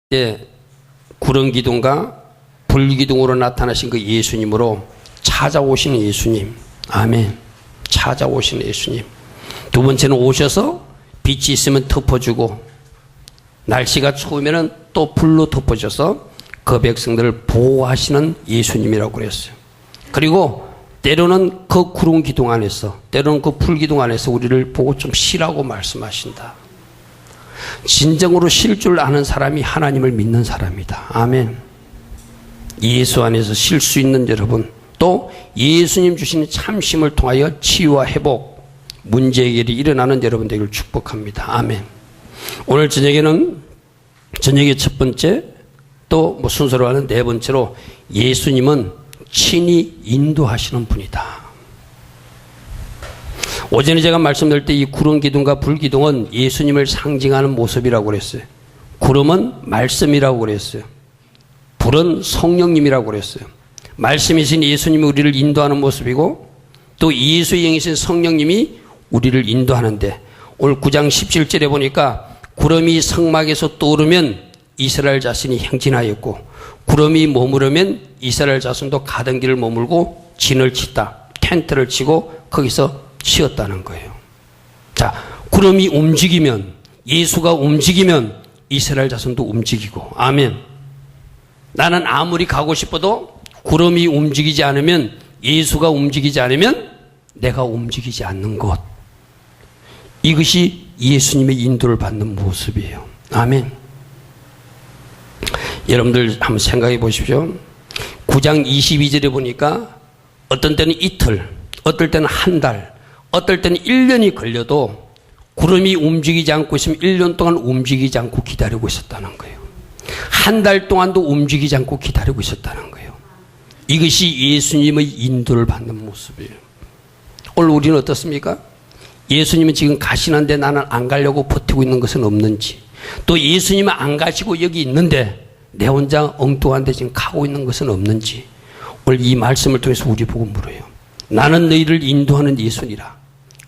때 구름 기둥과 불 기둥으로 나타나신 그 예수님으로 찾아오시는 예수님. 아멘. 찾아오시는 예수님. 두 번째는 오셔서 빛이 있으면 덮어주고 날씨가 추우면 또 불로 덮어줘서 그 백성들을 보호하시는 예수님이라고 그랬어요. 그리고 때로는 그 구름 기둥 안에서, 때로는 그 불 기둥 안에서 우리를 보고 좀 쉬라고 말씀하신다. 진정으로 쉴 줄 아는 사람이 하나님을 믿는 사람이다. 아멘. 예수 안에서 쉴 수 있는 여러분, 또 예수님 주시는 참심을 통하여 치유와 회복, 문제 해결이 일어나는 여러분 되기를 축복합니다. 아멘. 오늘 저녁에는 저녁의 첫 번째, 또 순서로 하는 네 번째로 예수님은 친히 인도하시는 분이다. 오전에 제가 말씀드릴 때 이 구름 기둥과 불 기둥은 예수님을 상징하는 모습이라고 그랬어요. 구름은 말씀이라고 그랬어요. 불은 성령님이라고 그랬어요. 말씀이신 예수님이 우리를 인도하는 모습이고, 또 예수의 영이신 성령님이 우리를 인도하는데, 오늘 9장 17절에 보니까 구름이 성막에서 떠오르면 이스라엘 자손이 행진하였고, 구름이 머무르면 이스라엘 자손도 가던 길을 머물고 진을 치다, 텐트를 치고 거기서 쉬었다는 거예요. 자, 구름이 움직이면, 예수가 움직이면 이스라엘 자손도 움직이고. 아멘. 나는 아무리 가고 싶어도 구름이 움직이지 않으면, 예수가 움직이지 않으면 내가 움직이지 않는 것. 이것이 예수님의 인도를 받는 모습이에요. 아멘. 여러분들 한번 생각해 보십시오. 9장 22절에 보니까 어떤 때는 이틀, 어떨 때는 한 달, 어떨 때는 1년이 걸려도 구름이 움직이지 않고 있으면 1년 동안 움직이지 않고 기다리고 있었다는 거예요. 한 달 동안도 움직이지 않고 기다리고 있었다는 거예요. 이것이 예수님의 인도를 받는 모습이에요. 오늘 우리는 어떻습니까? 예수님은 지금 가시는데 나는 안 가려고 버티고 있는 것은 없는지, 또 예수님은 안 가시고 여기 있는데 내 혼자 엉뚱한 데 지금 가고 있는 것은 없는지, 오늘 이 말씀을 통해서 우리 보고 물어요. 나는 너희를 인도하는 예수니라.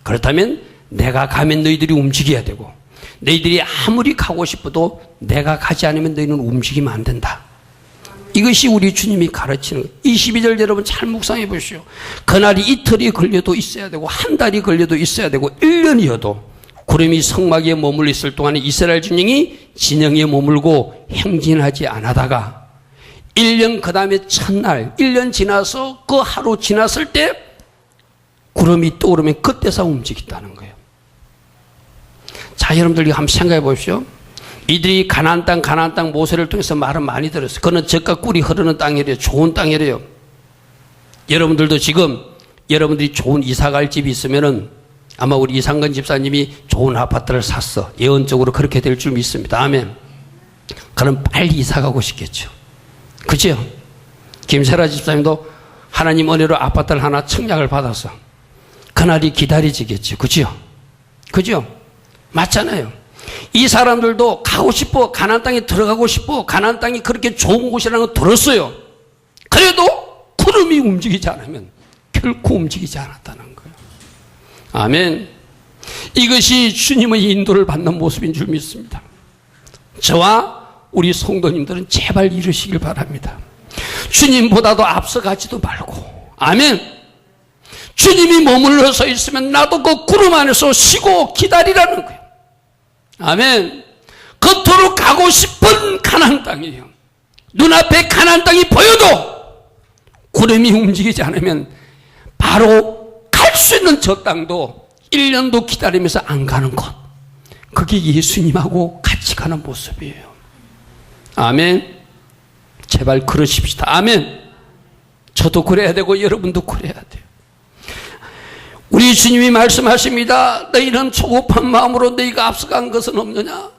그렇다면 내가 가면 너희들이 움직여야 되고, 너희들이 아무리 가고 싶어도 내가 가지 않으면 너희는 움직이면 안 된다. 이것이 우리 주님이 가르치는 거예요. 22절 여러분 잘 묵상해 보시오. 그날이 이틀이 걸려도 있어야 되고, 한 달이 걸려도 있어야 되고, 1년이어도 구름이 성막에 머물러 있을 동안에 이스라엘 진영이 진영에 머물고 행진하지 않아다가 1년 그 다음에 첫날, 1년 지나서 그 하루 지났을 때 구름이 떠오르면 그때서 움직였다는 거예요. 자, 여러분들 이거 한번 생각해 보십시오. 이들이 가나안 땅 모세를 통해서 말은 많이 들었어요. 그는 젖과 꿀이 흐르는 땅이래요. 좋은 땅이래요. 여러분들도 지금 여러분들이 좋은 이사 갈 집이 있으면은 아마 우리 이상근 집사님이 좋은 아파트를 샀어. 예언적으로 그렇게 될 줄 믿습니다. 아멘. 그럼 빨리 이사 가고 싶겠죠. 그죠? 김세라 집사님도 하나님 은혜로 아파트를 하나 청약을 받아서 그날이 기다려지겠죠. 그죠? 그죠? 맞잖아요. 이 사람들도 가고 싶어. 가나안 땅에 들어가고 싶어. 가나안 땅이 그렇게 좋은 곳이라는 걸 들었어요. 그래도 구름이 움직이지 않으면 결코 움직이지 않았다는 거예요. 아멘. 이것이 주님의 인도를 받는 모습인 줄 믿습니다. 저와 우리 성도님들은 제발 이러시길 바랍니다. 주님보다도 앞서가지도 말고. 아멘. 주님이 머물러 서 있으면 나도 그 구름 안에서 쉬고 기다리라는 거예요. 아멘. 겉으로 가고 싶은 가나안 땅이에요. 눈앞에 가나안 땅이 보여도 구름이 움직이지 않으면 바로 갈 수 있는 저 땅도 1년도 기다리면서 안 가는 것. 그게 예수님하고 같이 가는 모습이에요. 아멘. 제발 그러십시다. 아멘. 저도 그래야 되고 여러분도 그래야 돼요. 우리 주님이 말씀하십니다. 너희는 초급한 마음으로 너희가 앞서간 것은 없느냐?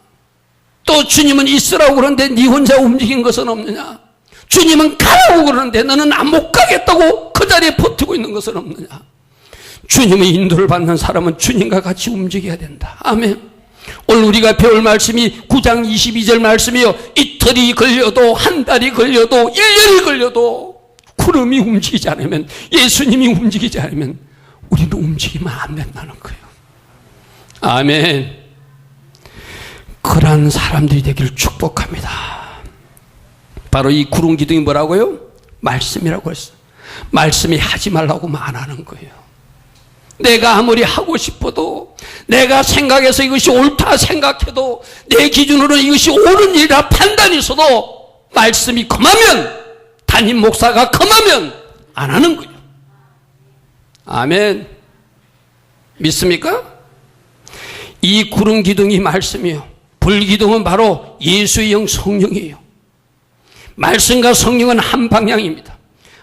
또 주님은 있으라고 그러는데 네 혼자 움직인 것은 없느냐? 주님은 가라고 그러는데 너는 안 못 가겠다고 그 자리에 버티고 있는 것은 없느냐? 주님의 인도를 받는 사람은 주님과 같이 움직여야 된다. 아멘. 오늘 우리가 배울 말씀이 9장 22절 말씀이요. 이틀이 걸려도 한 달이 걸려도 1년이 걸려도 구름이 움직이지 않으면, 예수님이 움직이지 않으면 우리는 움직이면 안 된다는 거예요. 아멘. 그러한 사람들이 되기를 축복합니다. 바로 이 구름 기둥이 뭐라고요? 말씀이라고 했어요. 말씀이 하지 말라고만 안 하는 거예요. 내가 아무리 하고 싶어도, 내가 생각해서 이것이 옳다 생각해도, 내 기준으로는 이것이 옳은 일이라 판단이 있어도 말씀이 금하면, 담임 목사가 금하면 안 하는 거예요. 아멘. 믿습니까? 이 구름 기둥이 말씀이요, 불 기둥은 바로 예수의 영 성령이에요. 말씀과 성령은 한 방향입니다.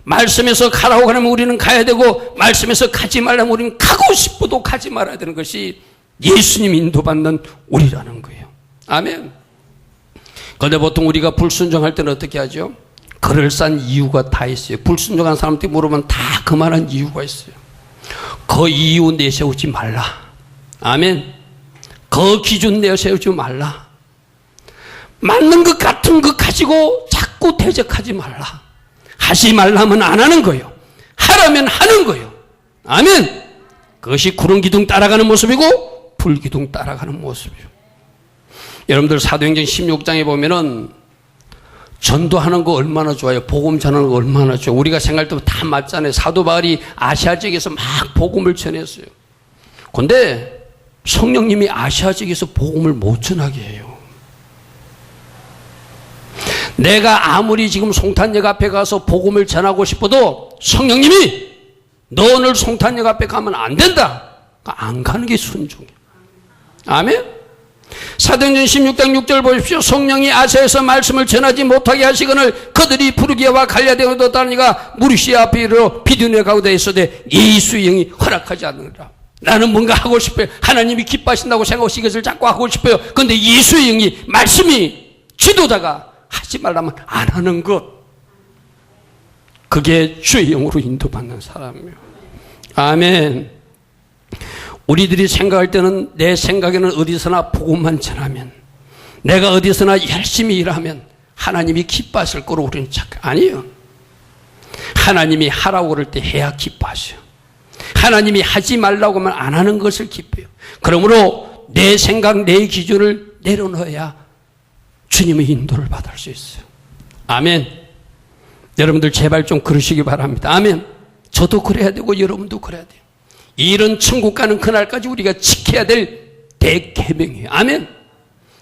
말씀에서 가라고 하면 우리는 가야 되고, 말씀에서 가지 말라면 우리는 가고 싶어도 가지 말아야 되는 것이 예수님 인도받는 우리라는 거예요. 아멘. 그런데 보통 우리가 불순종할 때는 어떻게 하죠? 그럴싸한 이유가 다 있어요. 불순종한 사람한테 물으면 다 그만한 이유가 있어요. 그 이유 내세우지 말라. 아멘. 그 기준 내세우지 말라. 맞는 것 같은 것 가지고 자꾸 대적하지 말라. 하지 말라면 안 하는 거예요. 하라면 하는 거예요. 아멘. 그것이 구름 기둥 따라가는 모습이고 불 기둥 따라가는 모습이에요. 여러분들 사도행전 16장에 보면은 전도하는 거 얼마나 좋아요. 복음 전하는 거 얼마나 좋아요. 우리가 생각할 때 다 맞잖아요. 사도 바울이 아시아 지역에서 막 복음을 전했어요. 그런데 성령님이 아시아 지역에서 복음을 못 전하게 해요. 내가 아무리 지금 송탄역 앞에 가서 복음을 전하고 싶어도 성령님이 너 오늘 송탄역 앞에 가면 안 된다. 안 가는 게 순종이에요. 아멘. 사도행전 16장 6절 보십시오. 성령이 아시아에서 말씀을 전하지 못하게 하시거늘 그들이 부르기아와 갈라디아로 따르니가 무리시아 앞에 이르러 비두니아 가고자 있어되 예수의 영이 허락하지 않느니라. 나는 뭔가 하고 싶어요. 하나님이 기뻐하신다고 생각하고 이것을 자꾸 하고 싶어요. 그런데 예수의 영이, 말씀이, 지도자가 하지 말라면 안 하는 것, 그게 주의 영으로 인도받는 사람이에요. 아멘. 우리들이 생각할 때는, 내 생각에는 어디서나 복음만 전하면, 내가 어디서나 열심히 일하면 하나님이 기뻐하실 거로 우리는 착각. 아니에요. 하나님이 하라고 그럴 때 해야 기뻐하셔요. 하나님이 하지 말라고 하면 안 하는 것을 기뻐해요. 그러므로 내 생각, 내 기준을 내려놓아야 주님의 인도를 받을 수 있어요. 아멘. 여러분들 제발 좀 그러시기 바랍니다. 아멘. 저도 그래야 되고 여러분도 그래야 돼요. 이런 천국 가는 그날까지 우리가 지켜야 될 대계명이에요. 아멘.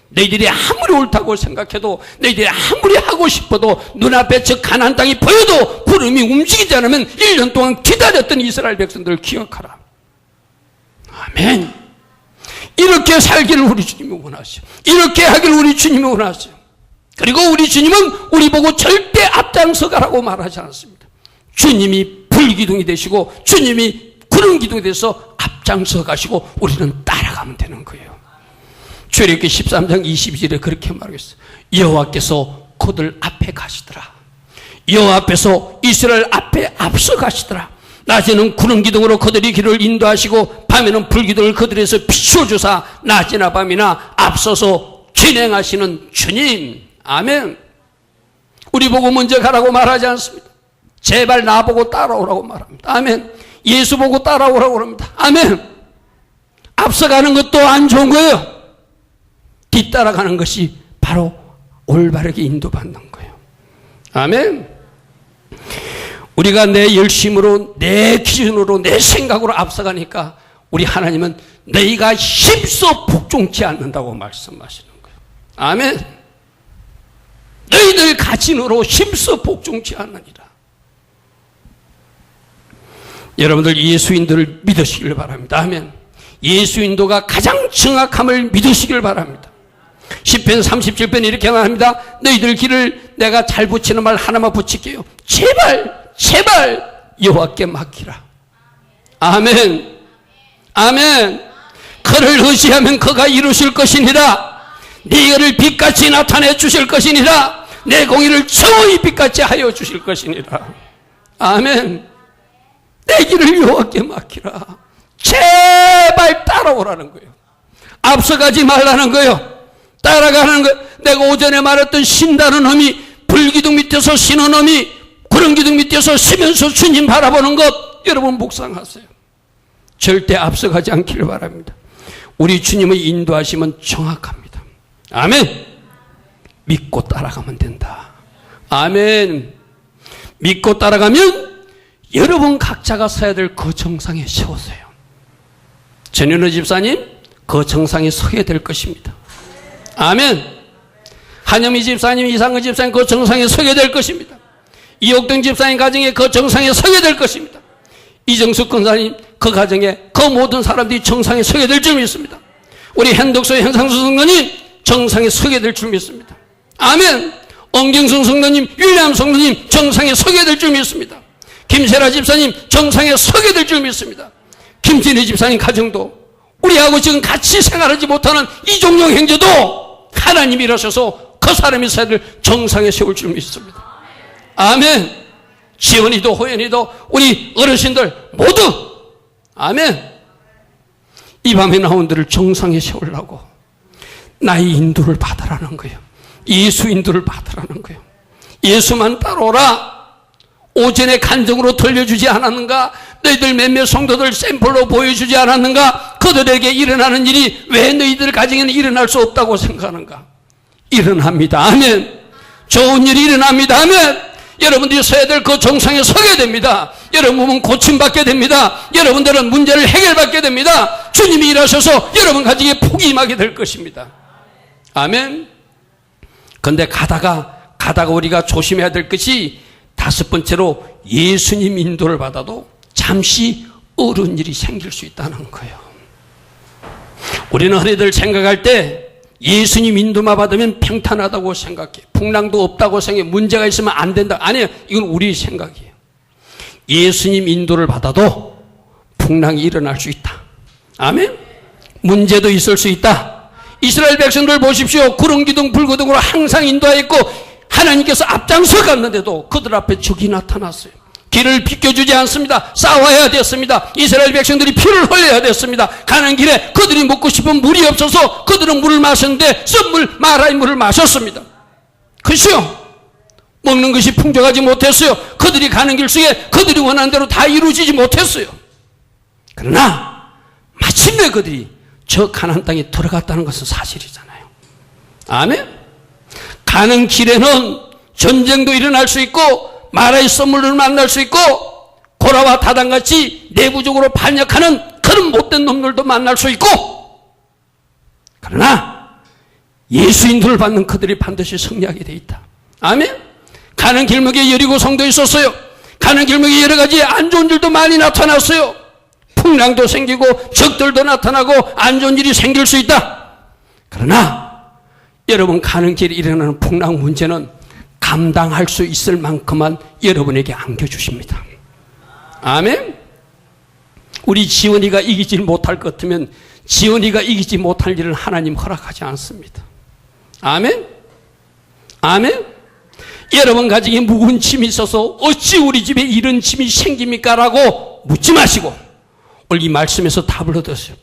너희들이 아무리 옳다고 생각해도, 너희들이 아무리 하고 싶어도, 눈앞에 저 가나안 땅이 보여도 구름이 움직이지 않으면 1년 동안 기다렸던 이스라엘 백성들을 기억하라. 아멘. 이렇게 살기를 우리 주님이 원하세요. 이렇게 하기를 우리 주님이 원하세요. 그리고 우리 주님은 우리 보고 절대 앞장서 가라고 말하지 않습니다. 주님이 불기둥이 되시고 주님이 구름 기둥이 돼서 앞장서 가시고 우리는 따라가면 되는 거예요. 출애굽기 13장 22절에 그렇게 말하겠어요. 여호와께서 그들 앞에 가시더라. 여호와 앞에서 이스라엘 앞에 앞서 가시더라. 낮에는 구름 기둥으로 그들이 길을 인도하시고 밤에는 불기둥을 그들에서 비춰주사 낮이나 밤이나 앞서서 진행하시는 주님. 아멘. 우리 보고 먼저 가라고 말하지 않습니다. 제발 나보고 따라오라고 말합니다. 아멘. 예수 보고 따라오라고 합니다. 아멘. 앞서가는 것도 안 좋은 거예요. 뒤따라가는 것이 바로 올바르게 인도받는 거예요. 아멘. 우리가 내 열심으로, 내 기준으로, 내 생각으로 앞서가니까 우리 하나님은 너희가 힘써 복종치 않는다고 말씀하시는 거예요. 아멘. 너희들 가진으로 힘써 복종치 않느니라. 여러분들 예수인도를 믿으시길 바랍니다. 아멘. 예수인도가 가장 정확함을 믿으시길 바랍니다. 시편 37편 이렇게 말합니다. 너희들 길을 내가 잘 붙이는 말 하나만 붙일게요. 제발 여호와께 맡기라. 아멘. 아멘. 그를 의지하면 그가 이루실 것이니라. 네 일을 빛같이 나타내 주실 것이니라. 내 공의를 정의 빛같이 하여 주실 것이니라. 아멘. 내 길을 여호와께 맡기라. 제발 따라오라는 거예요. 앞서가지 말라는 거예요. 따라가는 거예요. 내가 오전에 말했던 신다는 어미, 불기둥 밑에서 쉬는 어미, 구름기둥 밑에서 쉬면서 주님 바라보는 것, 여러분 묵상하세요. 절대 앞서가지 않기를 바랍니다. 우리 주님의 인도하심은 정확합니다. 아멘. 믿고 따라가면 된다. 아멘. 믿고 따라가면 여러분 각자가 서야 될 그 정상에 세우세요. 전현우 집사님, 그 정상에 서게 될 것입니다. 아멘. 한영미 집사님, 이상근 집사님 그 정상에 서게 될 것입니다. 이옥동 집사님 가정에 그 정상에 서게 될 것입니다. 이정숙 권사님 그 가정에 그 모든 사람들이 정상에 서게 될 줄 믿습니다. 우리 hen덕수 현상수 성도님 정상에 서게 될 줄 믿습니다. 아멘. 엄경순 성도님, 윌리엄 성도님 정상에 서게 될 줄 믿습니다. 김세라 집사님 정상에 서게 될 줄 믿습니다. 김진희 집사님 가정도 우리하고 지금 같이 생활하지 못하는 이종용 형제도 하나님이 일하셔서 그 사람이 서야 될 정상에 세울 줄 믿습니다. 아멘. 지원이도 호연이도 우리 어르신들 모두 아멘. 이 밤에 나온 들을 정상에 세우려고 나의 인도를 받으라는 거예요. 예수 인도를 받으라는 거예요. 예수만 따라오라. 오전에 간증으로 들려주지 않았는가? 너희들 몇몇 성도들 샘플로 보여주지 않았는가? 그들에게 일어나는 일이 왜 너희들 가정에는 일어날 수 없다고 생각하는가? 일어납니다. 아멘. 좋은 일이 일어납니다. 아멘. 여러분들이 서야 될 그 정상에 서게 됩니다. 여러분은 고침받게 됩니다. 여러분들은 문제를 해결받게 됩니다. 주님이 일하셔서 여러분 가정에 복이 임하게 될 것입니다. 아멘. 그런데 가다가 우리가 조심해야 될 것이 다섯 번째로 예수님 인도를 받아도 잠시 어려운 일이 생길 수 있다는 거예요. 우리는 흔히들 생각할 때 예수님 인도만 받으면 평탄하다고 생각해. 풍랑도 없다고 생각해. 문제가 있으면 안 된다. 아니에요. 이건 우리 생각이에요. 예수님 인도를 받아도 풍랑이 일어날 수 있다. 아멘. 문제도 있을 수 있다. 이스라엘 백성들 보십시오. 구름 기둥 불 기둥으로 항상 인도하였고 하나님께서 앞장서 갔는데도 그들 앞에 적이 나타났어요. 길을 비켜주지 않습니다. 싸워야 됐습니다. 이스라엘 백성들이 피를 흘려야 됐습니다. 가는 길에 그들이 먹고 싶은 물이 없어서 그들은 물을 마셨는데 썸물 마라의 물을 마셨습니다. 그렇죠? 먹는 것이 풍족하지 못했어요. 그들이 가는 길 속에 그들이 원하는 대로 다 이루어지지 못했어요. 그러나 마침내 그들이 저 가나안 땅에 들어갔다는 것은 사실이잖아요. 아멘. 가는 길에는 전쟁도 일어날 수 있고 마라의 썸물을 만날 수 있고 고라와 다단같이 내부적으로 반역하는 그런 못된 놈들도 만날 수 있고, 그러나 예수 인도를 받는 그들이 반드시 승리하게 돼 있다. 아멘. 가는 길목에 여리고 성도 있었어요. 가는 길목에 여러 가지 안 좋은 일도 많이 나타났어요. 풍랑도 생기고 적들도 나타나고 안 좋은 일이 생길 수 있다. 그러나 여러분 가는 길에 일어나는 풍랑 문제는 감당할 수 있을 만큼만 여러분에게 안겨주십니다. 아멘. 우리 지원이가 이기지 못할 것 같으면 지원이가 이기지 못할 일은 하나님 허락하지 않습니다. 아멘. 아멘. 여러분 가정에 무거운 짐이 있어서 어찌 우리 집에 이런 짐이 생깁니까? 라고 묻지 마시고 오늘 이 말씀에서 답을 얻었어요.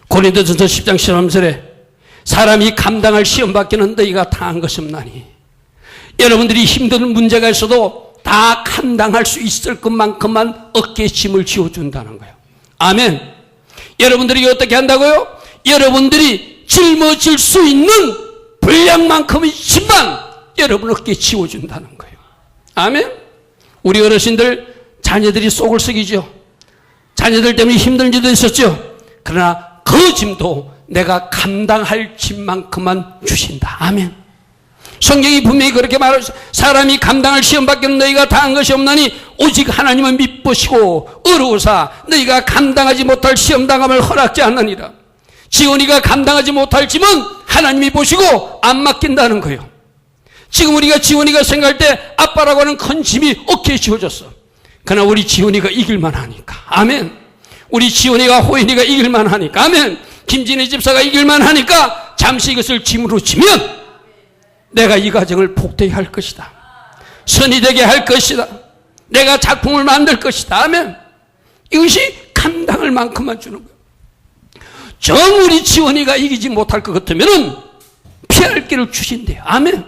고린도전서 10장 13절에 사람이 감당할 시험 밖에는 너희가 당한 것이 없나니, 여러분들이 힘든 문제가 있어도 다 감당할 수 있을 것만큼만 어깨에 짐을 지어준다는 거예요. 아멘. 여러분들이 어떻게 한다고요? 여러분들이 짊어질 수 있는 분량만큼의 짐만 여러분 어깨에 지워준다는 거예요. 아멘. 우리 어르신들 자녀들이 속을 썩이죠. 자녀들 때문에 힘든 일도 있었죠. 그러나 그 짐도 내가 감당할 짐만큼만 주신다. 아멘. 성경이 분명히 그렇게 말하죠. 사람이 감당할 시험 밖에는 너희가 당한 것이 없나니 오직 하나님은 미쁘시고 어려우사 너희가 감당하지 못할 시험당함을 허락지 않느니라. 지원이가 감당하지 못할 짐은 하나님이 보시고 안 맡긴다는 거예요. 지금 우리가 지원이가 생각할 때 아빠라고 하는 큰 짐이 어깨에 지워졌어. 그러나 우리 지원이가 이길만 하니까. 아멘. 우리 지원이가 호연이가 이길만 하니까. 아멘. 김진희 집사가 이길만 하니까 잠시 이것을 짐으로 지면 내가 이 가정을 복되게 할 것이다. 선이 되게 할 것이다. 내가 작품을 만들 것이다. 아멘. 이것이 감당할 만큼만 주는 거예요. 정 우리 지원이가 이기지 못할 것 같으면 피할 길을 주신대요. 아멘.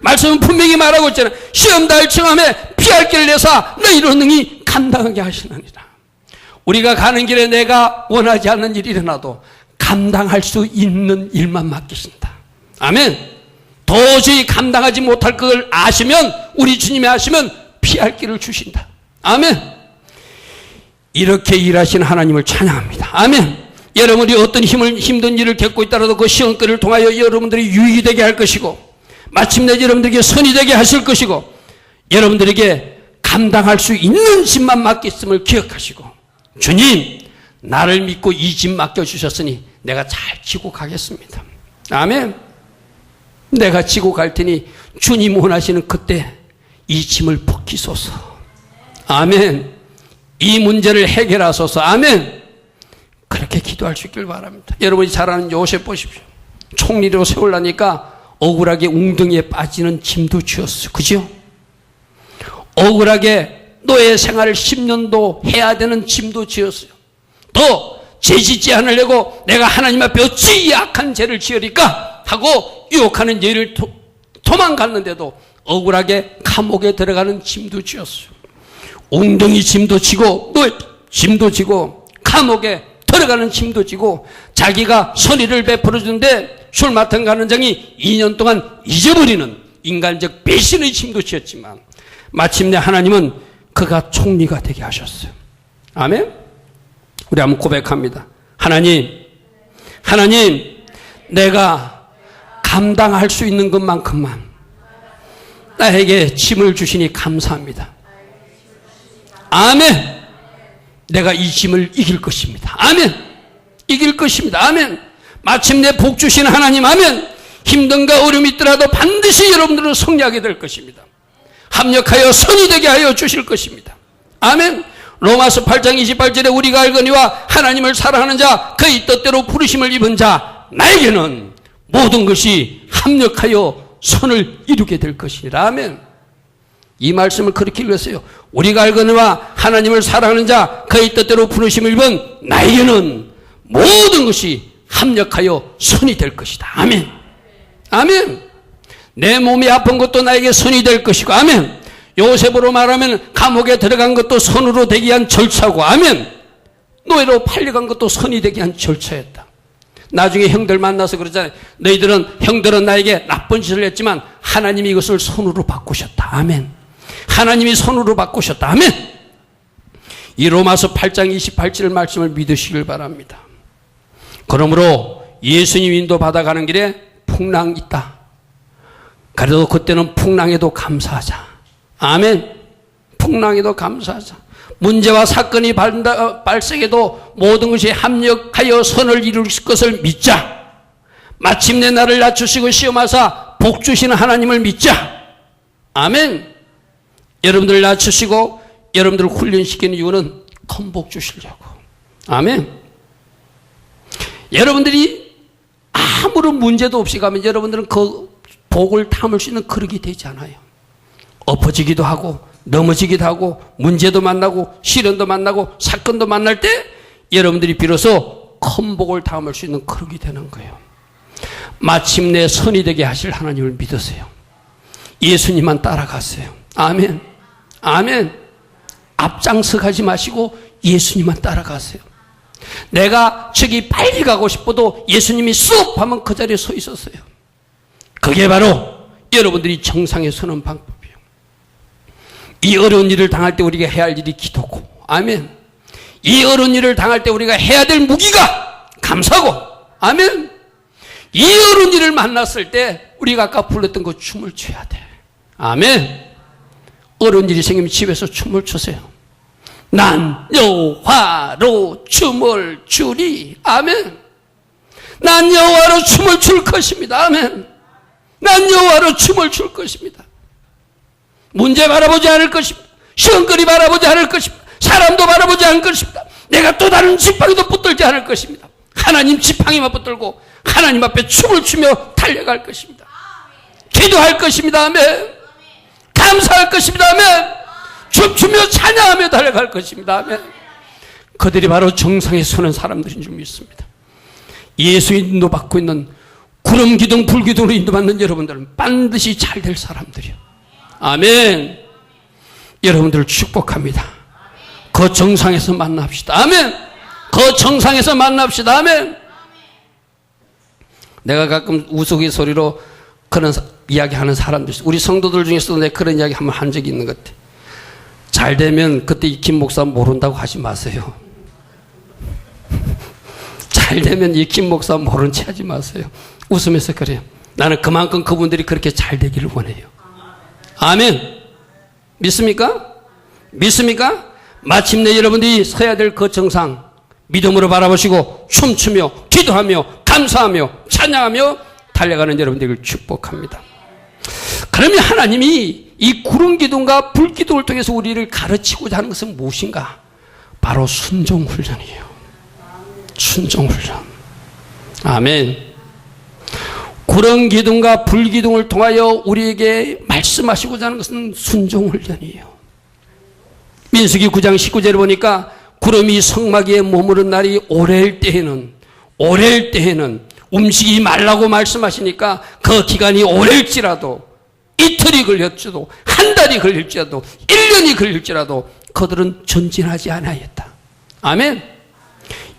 말씀은 분명히 말하고 있잖아요. 시험 달 청함에 피할 길을 내사 너희로 능히 감당하게 하시느니라. 우리가 가는 길에 내가 원하지 않는 일이 일어나도 감당할 수 있는 일만 맡기신다. 아멘. 도저히 감당하지 못할 걸 아시면, 우리 주님이 아시면 피할 길을 주신다. 아멘. 이렇게 일하신 하나님을 찬양합니다. 아멘. 여러분이 어떤 힘든 일을 겪고 있더라도 그 시험거리를 통하여 여러분들이 유익이 되게 할 것이고, 마침내 여러분들에게 선이 되게 하실 것이고, 여러분들에게 감당할 수 있는 짐만 맡겼음을 기억하시고, 주님, 나를 믿고 이 짐 맡겨주셨으니 내가 잘 지고 가겠습니다. 아멘. 내가 지고 갈 테니 주님 원하시는 그때 이 짐을 벗기소서. 아멘. 이 문제를 해결하소서. 아멘. 그렇게 기도할 수 있길 바랍니다. 여러분이 잘 아는 요셉 보십시오. 총리로 세우려니까 억울하게 웅덩이에 빠지는 짐도 지었어요. 그죠? 억울하게 노예 생활을 10년도 해야 되는 짐도 지었어요. 또 죄짓지 않으려고 내가 하나님 앞에 어찌 약한 죄를 지으리까 하고 유혹하는 죄를 도망갔는데도 억울하게 감옥에 들어가는 짐도 지었어요. 웅덩이 짐도 지고 노예 짐도 지고 감옥에 들어가는 짐도 지고 자기가 선의를 베풀어 주는데 술 맡은 가는장이 2년 동안 잊어버리는 인간적 배신의 짐도 지었지만 마침내 하나님은 그가 총리가 되게 하셨어요. 아멘. 우리 한번 고백합니다. 하나님, 내가 감당할 수 있는 것만큼만 나에게 짐을 주시니 감사합니다. 아멘. 내가 이 짐을 이길 것입니다. 아멘. 이길 것입니다. 아멘. 마침내 복 주신 하나님, 아멘. 힘든가 어려움이 있더라도 반드시 여러분들은 승리하게 될 것입니다. 합력하여 선이 되게 하여 주실 것입니다. 아멘. 로마서 8장 28절에 우리가 알거니와 하나님을 사랑하는 자, 그의 뜻대로 부르심을 입은 자, 나에게는 모든 것이 합력하여 선을 이루게 될 것이라. 아멘. 이 말씀을 그렇게 읽었어요. 우리가 알거니와 하나님을 사랑하는 자, 그의 뜻대로 부르심을 입은 나에게는 모든 것이 합력하여 선이 될 것이다. 아멘. 아멘. 내 몸이 아픈 것도 나에게 선이 될 것이고, 아멘. 요셉으로 말하면 감옥에 들어간 것도 선으로 되게 한 절차고, 아멘. 노예로 팔려간 것도 선이 되게 한 절차였다. 나중에 형들 만나서 그러잖아요. 형들은 나에게 나쁜 짓을 했지만 하나님이 이것을 선으로 바꾸셨다. 아멘. 하나님이 선으로 바꾸셨다. 아멘. 이 로마서 8장 28절 말씀을 믿으시길 바랍니다. 그러므로 예수님 인도받아가는 길에 풍랑이 있다. 그래도 그때는 풍랑에도 감사하자. 아멘. 풍랑에도 감사하자. 문제와 사건이 발생해도 모든 것이 합력하여 선을 이룰 것을 믿자. 마침내 나를 낮추시고 시험하사 복 주시는 하나님을 믿자. 아멘. 여러분들을 낮추시고 여러분들을 훈련시키는 이유는 큰 복 주시려고. 아멘. 여러분들이 아무런 문제도 없이 가면 여러분들은 그 복을 담을 수 있는 그릇이 되지 않아요. 엎어지기도 하고 넘어지기도 하고 문제도 만나고 시련도 만나고 사건도 만날 때 여러분들이 비로소 큰 복을 담을 수 있는 그릇이 되는 거예요. 마침내 선이 되게 하실 하나님을 믿으세요. 예수님만 따라가세요. 아멘. 아멘. 앞장서 가지 마시고 예수님만 따라가세요. 내가 저기 빨리 가고 싶어도 예수님이 쑥 하면 그 자리에 서 있었어요. 그게 바로 여러분들이 정상에 서는 방법이에요. 이 어려운 일을 당할 때 우리가 해야 할 일이 기도고, 아멘. 이 어려운 일을 당할 때 우리가 해야 될 무기가 감사고, 아멘. 이 어려운 일을 만났을 때 우리가 아까 불렀던 그 춤을 춰야 돼. 아멘. 어려운 일이 생기면 집에서 춤을 추세요. 난 여호와로 춤을 추리. 아멘. 난 여호와로 춤을 출 것입니다. 아멘. 난 여호와로 춤을 출 것입니다. 문제 바라보지 않을 것입니다. 시험거리 바라보지 않을 것입니다. 사람도 바라보지 않을 것입니다. 내가 또 다른 지팡이도 붙들지 않을 것입니다. 하나님 지팡이만 붙들고 하나님 앞에 춤을 추며 달려갈 것입니다. 기도할 것입니다. 아멘. 감사할 것입니다. 아멘. 춤추며 찬양하며 달려갈 것입니다. 아멘. 그들이 바로 정상에 서는 사람들인 줄 믿습니다. 예수 인도받고 있는 구름 기둥 불 기둥으로 인도받는 여러분들은 반드시 잘 될 사람들이요. 아멘. 여러분들을 축복합니다. 그 정상에서 만납시다. 아멘. 그 정상에서 만납시다. 아멘. 내가 가끔 우스갯소리로 그런 이야기 하는 사람들 있어요. 우리 성도들 중에서도 내가 그런 이야기 한번 한 적이 있는 것 같아. 잘 되면 그때 이 김 목사 모른다고 하지 마세요. 잘 되면 이 김 목사 모른 체 하지 마세요. 웃으면서 그래요. 나는 그만큼 그분들이 그렇게 잘 되기를 원해요. 아멘. 믿습니까? 믿습니까? 마침내 여러분들이 서야 될 그 정상 믿음으로 바라보시고 춤추며 기도하며 감사하며 찬양하며 달려가는 여러분들을 축복합니다. 그러면 하나님이 이 구름 기둥과 불 기둥을 통해서 우리를 가르치고자 하는 것은 무엇인가? 바로 순종 훈련이에요. 순종 훈련. 아멘. 구름 기둥과 불 기둥을 통하여 우리에게 말씀하시고자 하는 것은 순종 훈련이에요. 민수기 9장 19절에 보니까 구름이 성막 위에 머무른 날이 오래일 때에는 움직이지 말라고 말씀하시니까 그 기간이 오래일지라도 이틀이 걸릴지라도 한 달이 걸릴지라도 1년이 걸릴지라도 그들은 전진하지 않았다. 아멘.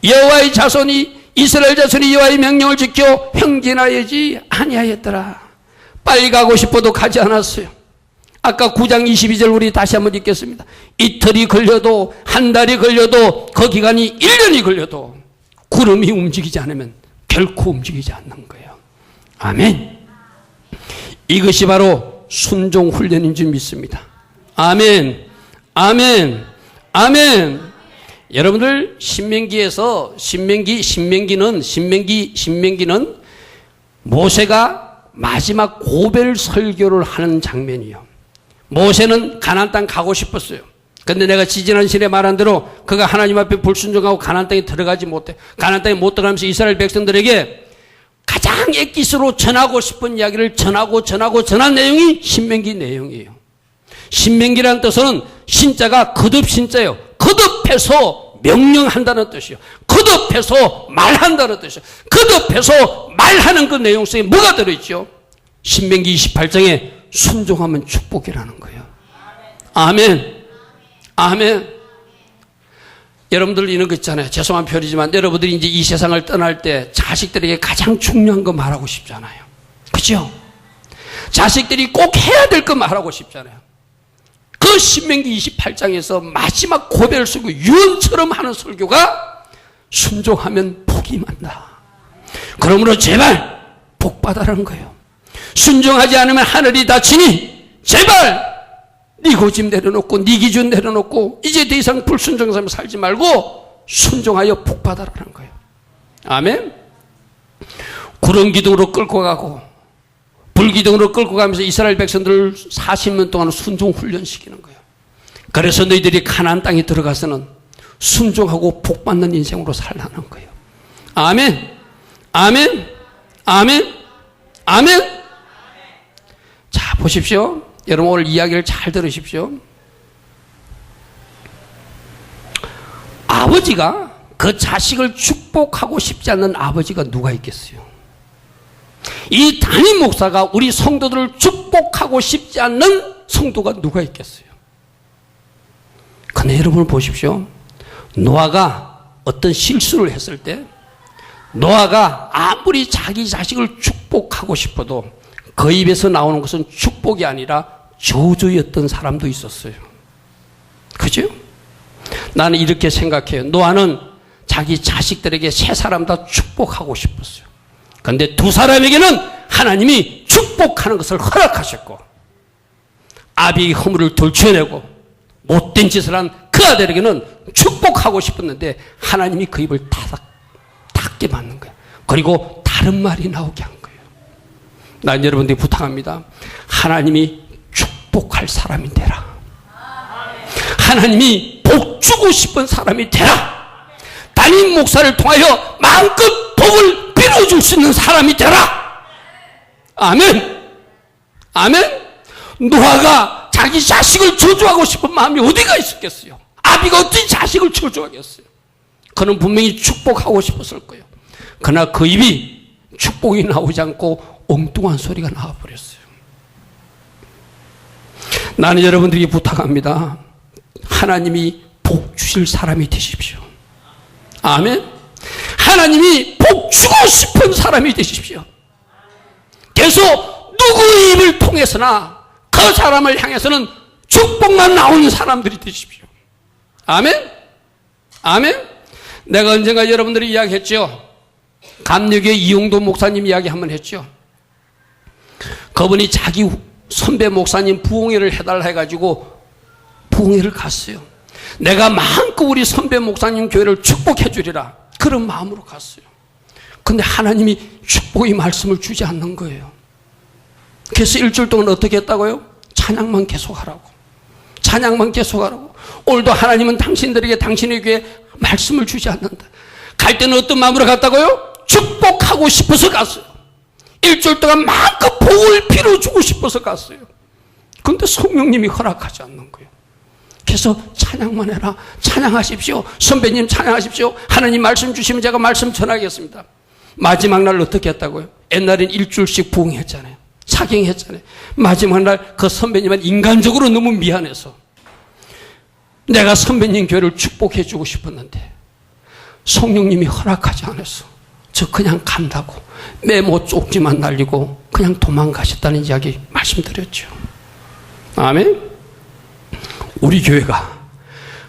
여호와의 자손이 이스라엘 자손이 여호와의 명령을 지켜 행진하여지 아니하였더라. 빨리 가고 싶어도 가지 않았어요. 아까 9장 22절 우리 다시 한번 읽겠습니다. 이틀이 걸려도 한 달이 걸려도 그 기간이 1년이 걸려도 구름이 움직이지 않으면 결코 움직이지 않는 거예요. 아멘. 이것이 바로 순종 훈련인 줄 믿습니다. 아멘. 아멘. 아멘. 여러분들 신명기에서 신명기는 모세가 마지막 고별 설교를 하는 장면이에요. 모세는 가나안 땅 가고 싶었어요. 근데 내가 지지난 시간에 말한 대로 그가 하나님 앞에 불순종하고 가나안 땅에 들어가지 못해. 가나안 땅에 못 들어가면서 이스라엘 백성들에게 가장 엑기스로 전하고 싶은 이야기를 전한 내용이 신명기 내용이에요. 신명기라는 뜻은 신자가 거듭 신자예요. 거듭해서 명령한다는 뜻이에요. 거듭해서 말한다는 뜻이에요. 거듭해서 말하는 그 내용 속에 뭐가 들어있죠? 신명기 28장에 순종하면 축복이라는 거예요. 아멘. 아멘. 여러분들 이런 거 있잖아요. 죄송한 표현이지만 여러분들이 이제 이 세상을 떠날 때 자식들에게 가장 중요한 거 말하고 싶잖아요. 그죠? 자식들이 꼭 해야 될 거 말하고 싶잖아요. 그 신명기 28장에서 마지막 고별 설교, 유언처럼 하는 설교가 순종하면 복이 많다. 그러므로 제발 복 받아라는 거예요. 순종하지 않으면 하늘이 닫히니 제발 네 고집 내려놓고 네 기준 내려놓고 이제 더 이상 불순종하며 살지 말고 순종하여 복 받아라는 거예요. 아멘. 구름 기둥으로 끌고 가고 불 기둥으로 끌고 가면서 이스라엘 백성들을 40년 동안 순종 훈련시키는 거예요. 그래서 너희들이 가나안 땅에 들어가서는 순종하고 복 받는 인생으로 살라는 거예요. 아멘. 아멘. 아멘. 아멘. 자, 보십시오. 여러분 오늘 이야기를 잘 들으십시오. 아버지가 그 자식을 축복하고 싶지 않는 아버지가 누가 있겠어요? 이 담임 목사가 우리 성도들을 축복하고 싶지 않는 성도가 누가 있겠어요? 근데 여러분 보십시오. 노아가 어떤 실수를 했을 때 노아가 아무리 자기 자식을 축복하고 싶어도 그 입에서 나오는 것은 축복이 아니라 저주였던 사람도 있었어요. 그죠? 나는 이렇게 생각해요. 노아는 자기 자식들에게 세 사람 다 축복하고 싶었어요. 그런데 두 사람에게는 하나님이 축복하는 것을 허락하셨고 아비의 허물을 돌쳐내고 못된 짓을 한 그 아들에게는 축복하고 싶었는데 하나님이 그 입을 닫게 만든 거예요. 그리고 다른 말이 나오게 한 거예요. 난 여러분들이 부탁합니다. 하나님이 축복할 사람이 되라. 하나님이 복 주고 싶은 사람이 되라. 담임 목사를 통하여 마음껏 복을 빌어줄 수 있는 사람이 되라. 아멘. 아멘. 노아가 자기 자식을 저주하고 싶은 마음이 어디가 있었겠어요? 아비가 어떻게 자식을 저주하겠어요? 그는 분명히 축복하고 싶었을 거예요. 그러나 그 입이 축복이 나오지 않고 엉뚱한 소리가 나와버렸어요. 나는 여러분들에게 부탁합니다. 하나님이 복 주실 사람이 되십시오. 아멘. 하나님이 복 주고 싶은 사람이 되십시오. 계속 누구의 입을 통해서나 그 사람을 향해서는 축복만 나오는 사람들이 되십시오. 아멘? 아멘? 내가 언젠가 여러분들이 이야기했죠. 감리교회 이용도 목사님 이야기 한번 했죠. 그분이 자기 선배 목사님 부흥회를 해달라 해가지고 부흥회를 갔어요. 내가 마음껏 우리 선배 목사님 교회를 축복해 주리라, 그런 마음으로 갔어요. 근데 하나님이 축복의 말씀을 주지 않는 거예요. 그래서 일주일 동안 어떻게 했다고요? 찬양만 계속하라고. 찬양만 계속하라고. 오늘도 하나님은 당신들에게 당신의 교회에 말씀을 주지 않는다. 갈 때는 어떤 마음으로 갔다고요? 축복하고 싶어서 갔어요. 일주일 동안 마음껏 복을 빌어주고 싶어서 갔어요. 그런데 성령님이 허락하지 않는 거예요. 그래서 찬양만 해라. 찬양하십시오. 선배님 찬양하십시오. 하나님 말씀 주시면 제가 말씀 전하겠습니다. 마지막 날 어떻게 했다고요? 옛날엔 일주일씩 부흥했잖아요. 사경했잖아요. 마지막 날 그 선배님은 인간적으로 너무 미안해서 내가 선배님 교회를 축복해 주고 싶었는데 성령님이 허락하지 않았어. 저 그냥 간다고 메모 쪽지만 날리고 그냥 도망가셨다는 이야기 말씀드렸죠. 아멘. 우리 교회가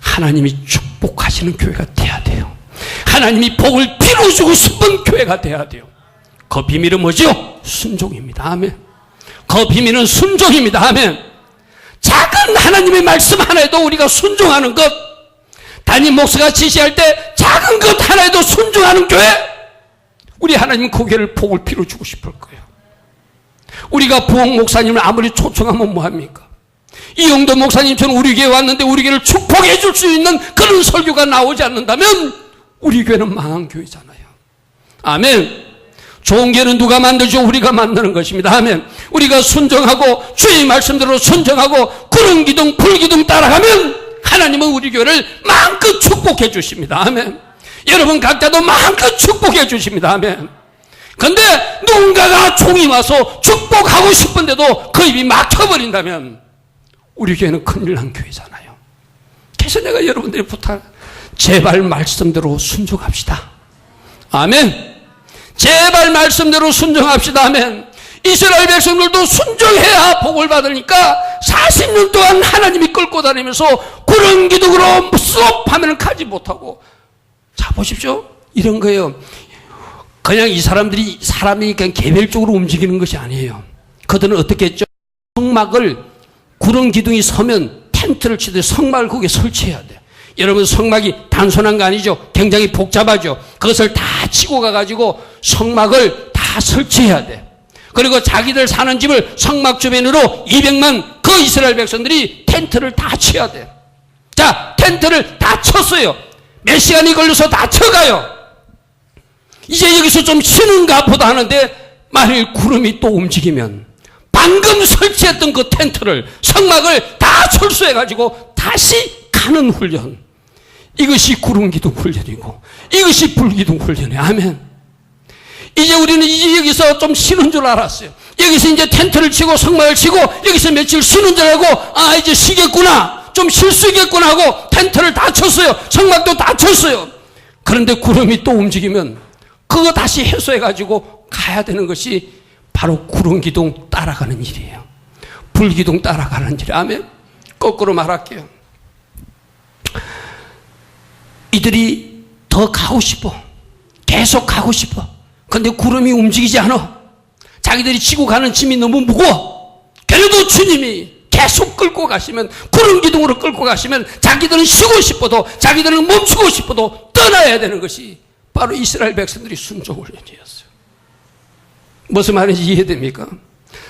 하나님이 축복하시는 교회가 돼야 돼요. 하나님이 복을 빌어주고 싶은 교회가 돼야 돼요. 그 비밀은 뭐죠? 순종입니다. 아멘. 그 비밀은 순종입니다. 아멘. 작은 하나님의 말씀 하나에도 우리가 순종하는 것, 담임 목사가 지시할 때 작은 것 하나에도 순종하는 교회, 우리 하나님은 그 교회를 복을 빌어주고 싶을 거예요. 우리가 부흥 목사님을 아무리 초청하면 뭐합니까? 이용도 목사님처럼 우리 교회에 왔는데 우리 교회를 축복해 줄 수 있는 그런 설교가 나오지 않는다면 우리 교회는 망한 교회잖아요. 아멘. 좋은 교회는 누가 만들죠? 우리가 만드는 것입니다. 아멘. 우리가 순종하고 주의 말씀대로 순종하고 구름 기둥 불 기둥 따라가면 하나님은 우리 교회를 마음껏 축복해 주십니다. 아멘. 여러분 각자도 마음껏 축복해 주십니다. 아멘. 그런데 누군가가 종이 와서 축복하고 싶은데도 그 입이 막혀버린다면 우리 교회는 큰일 난 교회잖아요. 그래서 내가 여러분들이 부탁, 제발 말씀대로 순종합시다. 아멘. 제발 말씀대로 순종합시다. 아멘. 이스라엘 백성들도 순종해야 복을 받으니까 40년 동안 하나님이 끌고 다니면서 구름 기둥으로 수업하면 가지 못하고. 자 보십시오. 이런 거예요. 그냥 이 사람이 그냥 개별적으로 움직이는 것이 아니에요. 그들은 어떻게 했죠? 성막을 구름 기둥이 서면 텐트를 치듯 성막을 거기에 설치해야 돼요. 여러분 성막이 단순한 거 아니죠? 굉장히 복잡하죠. 그것을 다 치고 가가지고 성막을 다 설치해야 돼. 그리고 자기들 사는 집을 성막 주변으로 200만 그 이스라엘 백성들이 텐트를 다 쳐야 돼. 자, 텐트를 다 쳤어요. 몇 시간이 걸려서 다 쳐가요. 이제 여기서 좀 쉬는가 보다 하는데 만일 구름이 또 움직이면 방금 설치했던 그 텐트를 성막을 다 철수해가지고 다시 가는 훈련. 이것이 구름기둥 훈련이고 이것이 불기둥 훈련이에요. 아멘. 이제 우리는 이제 여기서 좀 쉬는 줄 알았어요. 여기서 이제 텐트를 치고 성막을 치고 여기서 며칠 쉬는 줄 알고 아 이제 쉬겠구나, 좀 쉴 수 있겠구나 하고 텐트를 다 쳤어요. 성막도 다 쳤어요. 그런데 구름이 또 움직이면 그거 다시 해소해가지고 가야 되는 것이 바로 구름기둥 따라가는 일이에요. 불기둥 따라가는 일. 아멘. 거꾸로 말할게요. 이들이 더 가고 싶어. 계속 가고 싶어. 근데 구름이 움직이지 않아. 자기들이 지고 가는 짐이 너무 무거워. 그래도 주님이 계속 끌고 가시면, 구름 기둥으로 끌고 가시면 자기들은 쉬고 싶어도, 자기들은 멈추고 싶어도 떠나야 되는 것이 바로 이스라엘 백성들이 순종 훈련이었어요. 무슨 말인지 이해됩니까?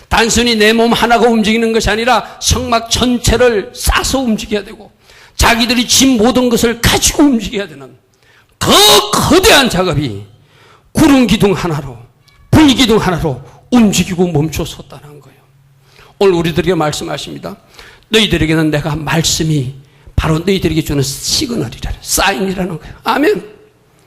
단순히 내 몸 하나가 움직이는 것이 아니라 성막 전체를 싸서 움직여야 되고 자기들이 진 모든 것을 가지고 움직여야 되는 그 거대한 작업이 구름 기둥 하나로, 불 기둥 하나로 움직이고 멈춰 섰다는 거예요. 오늘 우리들에게 말씀하십니다. 너희들에게는 내가 말씀이 바로 너희들에게 주는 시그널이라, 사인이라는 거예요. 아멘.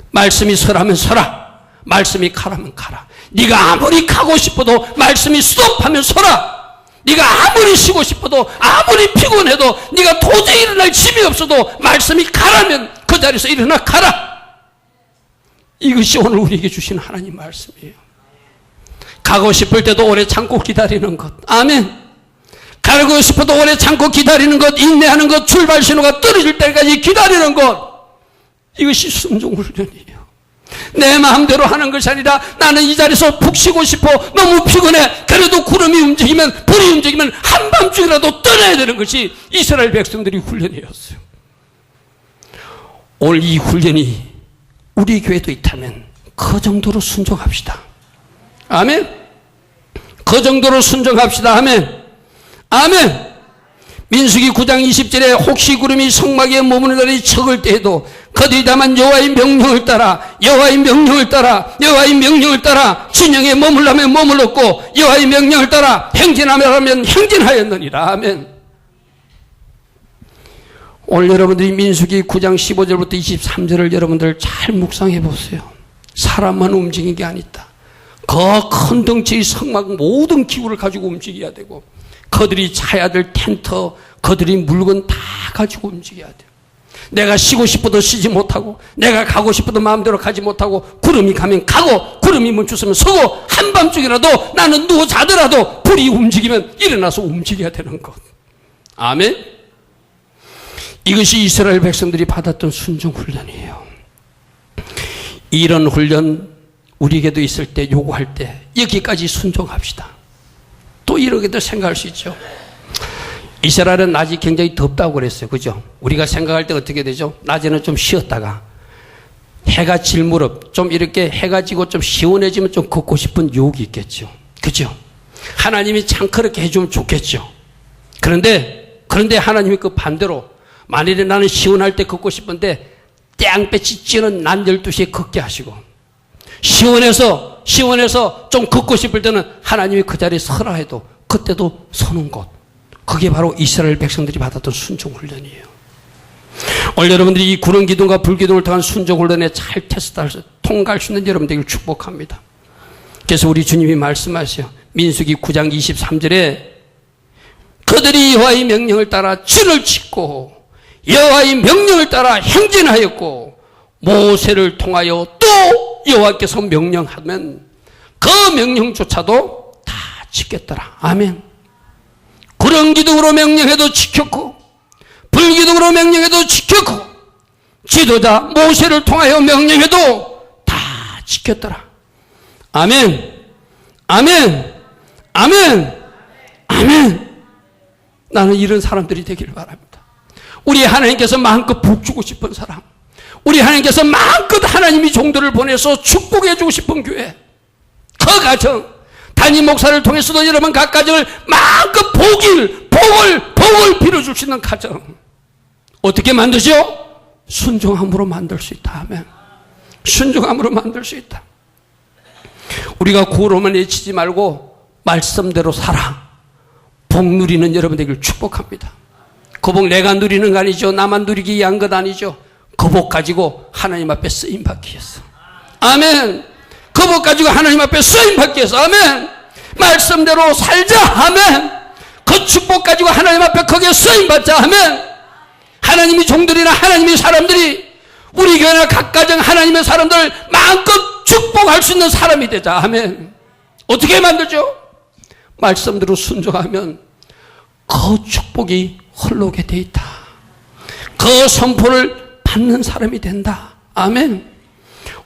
말씀이 서라면 서라, 말씀이 가라면 가라. 네가 아무리 가고 싶어도 말씀이 스톱하면 서라. 네가 아무리 쉬고 싶어도, 아무리 피곤해도, 네가 도저히 일어날 힘이 없어도 말씀이 가라면 그 자리에서 일어나 가라. 이것이 오늘 우리에게 주신 하나님 말씀이에요. 가고 싶을 때도 오래 참고 기다리는 것. 아멘. 가고 싶어도 오래 참고 기다리는 것, 인내하는 것, 출발 신호가 떨어질 때까지 기다리는 것. 이것이 순종 훈련이에요. 내 마음대로 하는 것이 아니라 나는 이 자리에서 푹 쉬고 싶어. 너무 피곤해. 그래도 구름이 움직이면, 불이 움직이면 한밤중이라도 떠나야 되는 것이 이스라엘 백성들이 훈련이었어요. 오늘 이 훈련이 우리 교회도 있다면 그 정도로 순종합시다. 아멘. 그 정도로 순종합시다. 아멘. 아멘. 민수기 9장 20절에 혹시 구름이 성막에 머무르더니 척을 때에도 그들이 다만 여호와의 명령을 따라 여호와의 명령을 따라 여호와의 명령을 따라 진영에 머물라면 머물렀고 여호와의 명령을 따라 행진하면 행진하였느니라. 아멘. 오늘 여러분들이 민수기 9장 15절부터 23절을 여러분들 잘 묵상해 보세요. 사람만 움직이는 게 아니다. 그 큰 덩치의 성막 모든 기구를 가지고 움직여야 되고 그들이 자야 될 텐트, 그들이 물건 다 가지고 움직여야 돼요. 내가 쉬고 싶어도 쉬지 못하고 내가 가고 싶어도 마음대로 가지 못하고 구름이 가면 가고 구름이 멈추면 서고 한밤중이라도 나는 누워 자더라도 불이 움직이면 일어나서 움직여야 되는 것. 아멘. 이것이 이스라엘 백성들이 받았던 순종 훈련이에요. 이런 훈련 우리에게도 있을 때 요구할 때 여기까지 순종합시다. 또 이렇게도 생각할 수 있죠. 이스라엘은 낮이 굉장히 덥다고 그랬어요. 그죠? 우리가 생각할 때 어떻게 되죠? 낮에는 좀 쉬었다가 해가 질 무렵 좀 이렇게 해가 지고 좀 시원해지면 좀 걷고 싶은 유혹이 있겠죠. 그죠? 하나님이 참 그렇게 해주면 좋겠죠. 그런데 하나님이 그 반대로 만일에 나는 시원할 때 걷고 싶은데 땡볕이 찌는 낮 12시에 걷게 하시고 시원해서 좀 걷고 싶을 때는 하나님이 그 자리에 서라 해도 그때도 서는 것. 그게 바로 이스라엘 백성들이 받았던 순종 훈련이에요. 오늘 여러분들이 이 구름 기둥과 불 기둥을 통한 순종 훈련에 잘 테스트해서 통과할 수 있는 여러분들을 축복합니다. 그래서 우리 주님이 말씀하세요. 민수기 9장 23절에 그들이 여호와의 명령을 따라 진을 짓고 여호와의 명령을 따라 행진하였고 모세를 통하여 또 여호와께서 명령하면 그 명령조차도 다 지켰더라. 아멘. 구름 기둥으로 명령해도 지켰고 불기둥으로 명령해도 지켰고 지도자 모세를 통하여 명령해도 다 지켰더라. 아멘. 아멘. 아멘. 아멘. 나는 이런 사람들이 되기를 바랍니다. 우리 하나님께서 마음껏 복주고 싶은 사람, 우리 하나님께서 마음껏 하나님이 종들을 보내서 축복해 주고 싶은 교회, 그 가정, 담임 목사를 통해서도 여러분 각 가정을 마음껏 복을 빌어줄 수 있는 가정 어떻게 만드죠? 순종함으로 만들 수 있다. 아멘. 순종함으로 만들 수 있다. 우리가 구로만 외치지 말고 말씀대로 살아 복 누리는 여러분들에게 축복합니다. 그 복 내가 누리는 거 아니죠. 나만 누리기 위한 것 아니죠. 그 복 가지고 하나님 앞에 쓰임받기 위해서. 아멘. 그 복 가지고 하나님 앞에 쓰임받기 위해서. 아멘. 말씀대로 살자. 아멘. 그 축복 가지고 하나님 앞에 거기에 쓰임받자. 아멘. 하나님이 종들이나 하나님의 사람들이 우리 교회나 각 가정 하나님의 사람들 마음껏 축복할 수 있는 사람이 되자. 아멘. 어떻게 만들죠? 말씀대로 순종하면 그 축복이 흘러오게 돼 있다. 그 선포를 받는 사람이 된다. 아멘.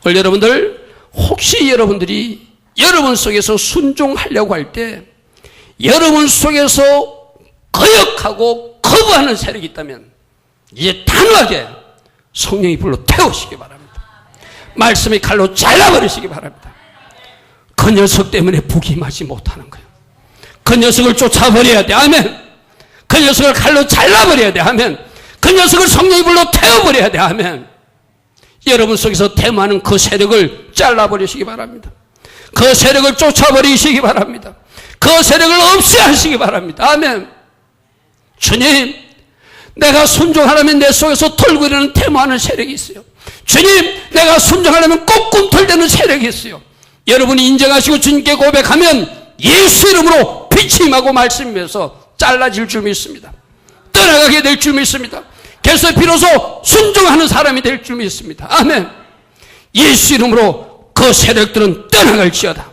오늘 여러분들 혹시 여러분들이 여러분 속에서 순종하려고 할 때 여러분 속에서 거역하고 거부하는 세력이 있다면 이제 단호하게 성령이 불로 태우시기 바랍니다. 말씀의 칼로 잘라버리시기 바랍니다. 그 녀석 때문에 복이 임하지 못하는 거예요. 그 녀석을 쫓아버려야 돼. 아멘. 그 녀석을 칼로 잘라버려야 돼. 아멘. 그 녀석을 성령의 불로 태워버려야 돼. 아멘. 여러분 속에서 태무하는 그 세력을 잘라버리시기 바랍니다. 그 세력을 쫓아버리시기 바랍니다. 그 세력을 없애하시기 바랍니다. 아멘. 주님, 내가 순종하려면 내 속에서 털고 일어나는 태무하는 세력이 있어요. 주님, 내가 순종하려면 꼭 꿈틀대는 세력이 있어요. 여러분이 인정하시고 주님께 고백하면 예수 이름으로 빛이 임하고 말씀이면서 잘라질 줄 믿습니다. 떠나가게 될 줄 믿습니다. 그래서 비로소 순종하는 사람이 될 줄 믿습니다. 아멘. 예수 이름으로 그 세력들은 떠나갈지어다.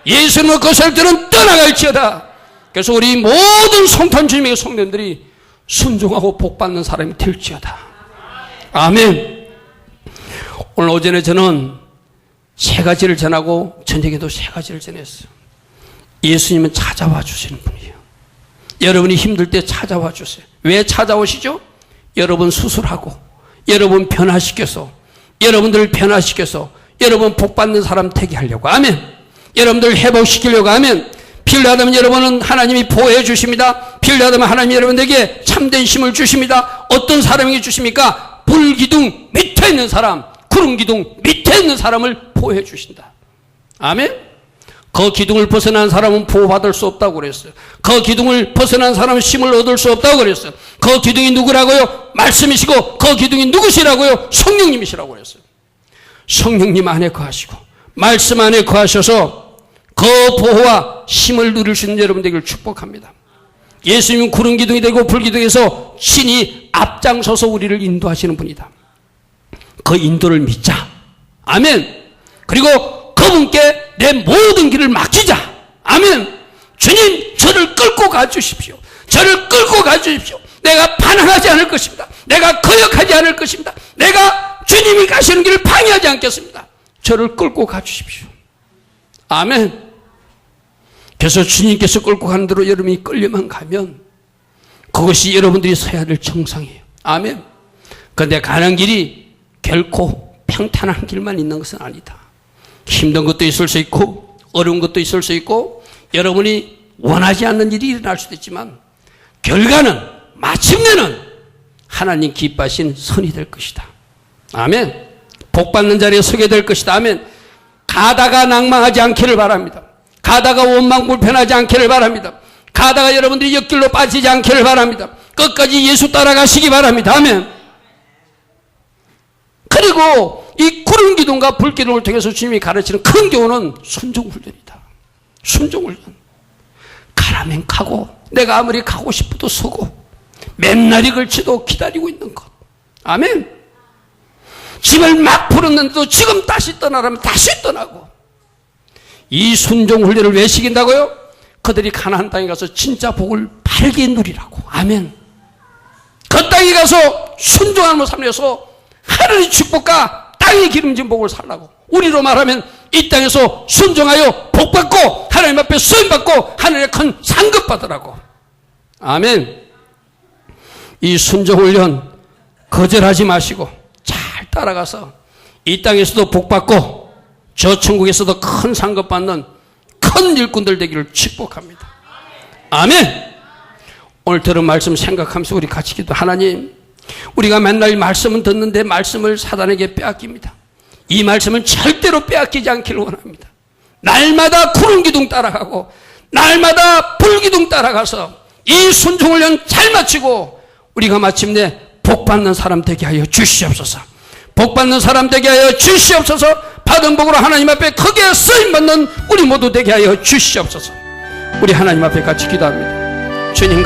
예수님의 거설들은 떠나갈지어다. 그래서 우리 모든 성탄 주님의 성도님들이 순종하고 복받는 사람이 될지어다. 아멘. 오늘 오전에 저는 세 가지를 전하고 저녁에도 세 가지를 전했어요. 예수님은 찾아와 주시는 분이에요. 여러분이 힘들 때 찾아와 주세요. 왜 찾아오시죠? 여러분 수술하고, 여러분 변화시켜서, 여러분들을 변화시켜서 여러분 복받는 사람 되게 하려고. 아멘. 여러분들 회복시키려고. 아멘. 필요하다면 여러분은 하나님이 보호해 주십니다. 필요하다면 하나님이 여러분에게 참된 힘을 주십니다. 어떤 사람에게 주십니까? 불기둥 밑에 있는 사람, 구름기둥 밑에 있는 사람을 보호해 주신다. 아멘. 그 기둥을 벗어난 사람은 보호받을 수 없다고 그랬어요. 그 기둥을 벗어난 사람은 힘을 얻을 수 없다고 그랬어요. 그 기둥이 누구라고요? 말씀이시고, 그 기둥이 누구시라고요? 성령님이시라고 그랬어요. 성령님 안에 거하시고 말씀 안에 거하셔서 그 보호와 힘을 누릴 수 있는 여러분 되기를 축복합니다. 예수님은 구름 기둥이 되고 불기둥에서 친히 앞장서서 우리를 인도하시는 분이다. 그 인도를 믿자. 아멘. 그리고 그분께 내 모든 길을 맡기자. 아멘. 주님, 저를 끌고 가주십시오. 저를 끌고 가주십시오. 내가 반항하지 않을 것입니다. 내가 거역하지 않을 것입니다. 내가 주님이 가시는 길을 방해하지 않겠습니다. 저를 끌고 가주십시오. 아멘. 그래서 주님께서 끌고 가는 대로 여러분이 끌려만 가면 그것이 여러분들이 서야 될 정상이에요. 아멘. 그런데 가는 길이 결코 평탄한 길만 있는 것은 아니다. 힘든 것도 있을 수 있고 어려운 것도 있을 수 있고 여러분이 원하지 않는 일이 일어날 수도 있지만 결과는 마침내는 하나님 기뻐하신 선이 될 것이다. 아멘. 복받는 자리에 서게 될 것이다. 아멘. 가다가 낭망하지 않기를 바랍니다. 가다가 원망 불편하지 않기를 바랍니다. 가다가 여러분들이 역길로 빠지지 않기를 바랍니다. 끝까지 예수 따라가시기 바랍니다. 아멘. 그리고 이 구름기둥과 불기둥을 통해서 주님이 가르치는 큰 교훈은 순종훈련이다. 순종훈련. 가라면 가고 내가 아무리 가고 싶어도 서고 맨날이 걸치도 기다리고 있는 것. 아멘. 짐을 막 풀었는데도 지금 다시 떠나라면 다시 떠나고. 이 순종훈련을 왜 시킨다고요? 그들이 가나안 땅에 가서 진짜 복을 바르게 누리라고. 아멘. 그 땅에 가서 순종함을 살려서 하늘의 축복과 땅의 기름진 복을 살라고. 우리로 말하면 이 땅에서 순종하여 복받고 하나님 앞에 쓰임받고 하늘의 큰 상급 받으라고. 아멘. 이 순종훈련 거절하지 마시고 잘 따라가서 이 땅에서도 복받고 저 천국에서도 큰 상급 받는 큰 일꾼들 되기를 축복합니다. 아멘. 오늘 들은 말씀 생각하면서 우리 같이 기도. 하나님, 우리가 맨날 말씀은 듣는데 말씀을 사단에게 빼앗깁니다. 이 말씀을 절대로 빼앗기지 않기를 원합니다. 날마다 구름기둥 따라가고 날마다 불기둥 따라가서 이 순종훈련 잘 마치고 우리가 마침내 복받는 사람 되게 하여 주시옵소서. 복받는 사람 되게 하여 주시옵소서. 받은 복으로 하나님 앞에 크게 쓰임받는 우리 모두 되게 하여 주시옵소서. 우리 하나님 앞에 같이 기도합니다. 주님.